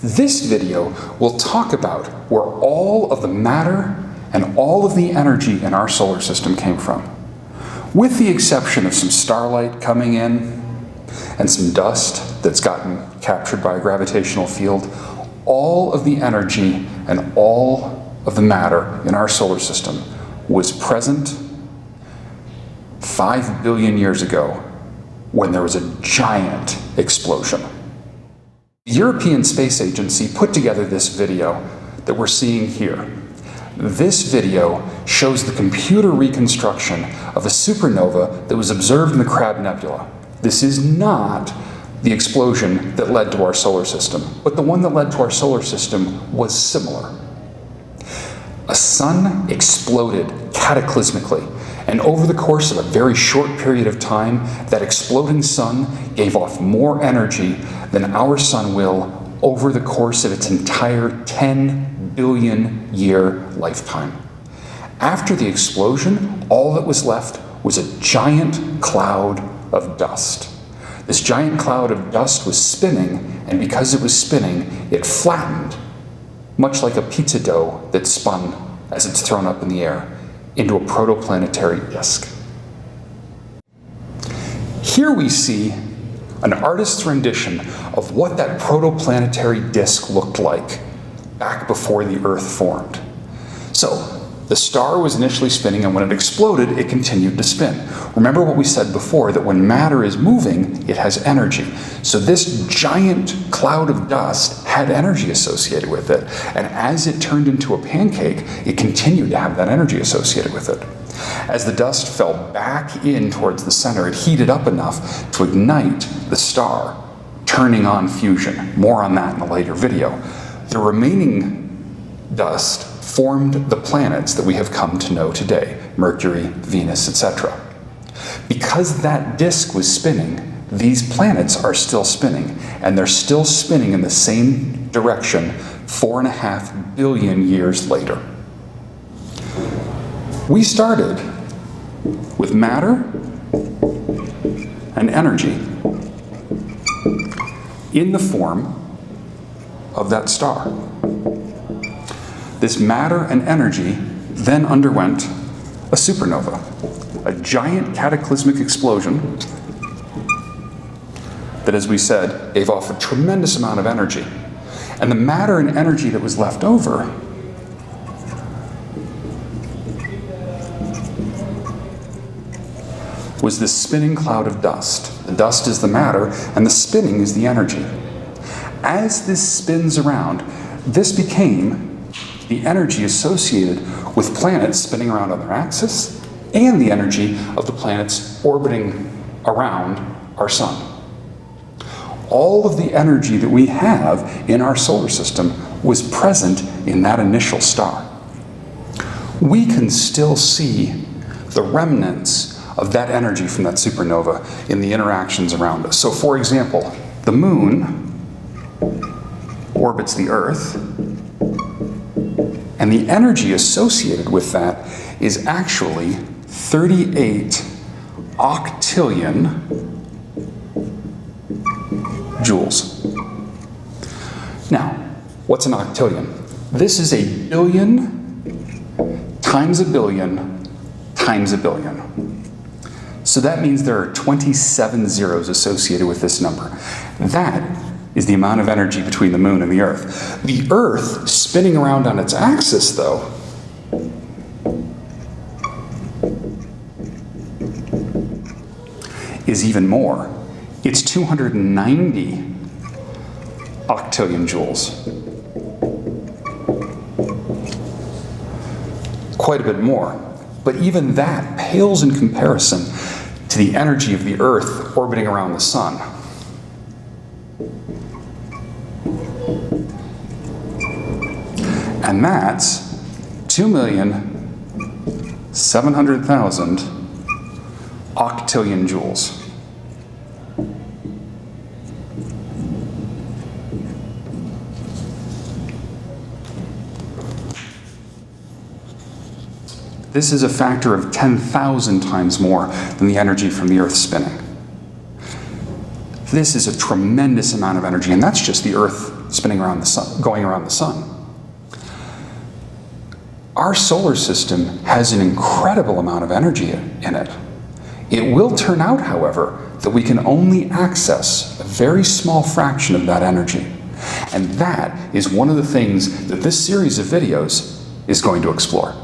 This video will talk about where all of the matter and all of the energy in our solar system came from. With the exception of some starlight coming in and some dust that's gotten captured by a gravitational field, all of the energy and all of the matter in our solar system was present 5 billion years ago when there was a giant explosion. The European Space Agency put together this video that we're seeing here. This video shows the computer reconstruction of a supernova that was observed in the Crab Nebula. This is not the explosion that led to our solar system, but the one that led to our solar system was similar. A sun exploded cataclysmically, and over the course of a very short period of time, that exploding sun gave off more energy than our sun will over the course of its entire 10 billion year lifetime. After the explosion, all that was left was a giant cloud of dust. This giant cloud of dust was spinning, and because it was spinning, it flattened, much like a pizza dough that's spun as it's thrown up in the air, into a protoplanetary disk. Here we see an artist's rendition of what that protoplanetary disk looked like back before the Earth formed. So, the star was initially spinning, and when it exploded, it continued to spin. Remember what we said before, that when matter is moving, it has energy. So this giant cloud of dust had energy associated with it, and as it turned into a pancake, it continued to have that energy associated with it. As the dust fell back in towards the center, it heated up enough to ignite the star, turning on fusion. More on that in a later video. The remaining dust formed the planets that we have come to know today, Mercury, Venus, etc. Because that disk was spinning, these planets are still spinning, and they're still spinning in the same direction 4.5 billion years later. We started with matter and energy in the form of that star. This matter and energy then underwent a supernova, a giant cataclysmic explosion that, as we said, gave off a tremendous amount of energy. And the matter and energy that was left over was this spinning cloud of dust. The dust is the matter, and the spinning is the energy. As this spins around, this became the energy associated with planets spinning around on their axis and the energy of the planets orbiting around our sun. All of the energy that we have in our solar system was present in that initial star. We can still see the remnants of that energy from that supernova in the interactions around us. So, for example, the moon orbits the Earth, and the energy associated with that is actually 38 octillion joules. Now, what's an octillion? This is a billion times a billion times a billion. So that means there are 27 zeros associated with this number. That is the amount of energy between the moon and the Earth. The Earth spinning around on its axis, though, is even more. It's 290 octillion joules. Quite a bit more. But even that pales in comparison to the energy of the Earth orbiting around the sun. And that's 2,700,000 octillion joules. This is a factor of 10,000 times more than the energy from the Earth spinning. This is a tremendous amount of energy, and that's just the Earth spinning around the sun, going around the sun. Our solar system has an incredible amount of energy in it. It will turn out, however, that we can only access a very small fraction of that energy. And that is one of the things that this series of videos is going to explore.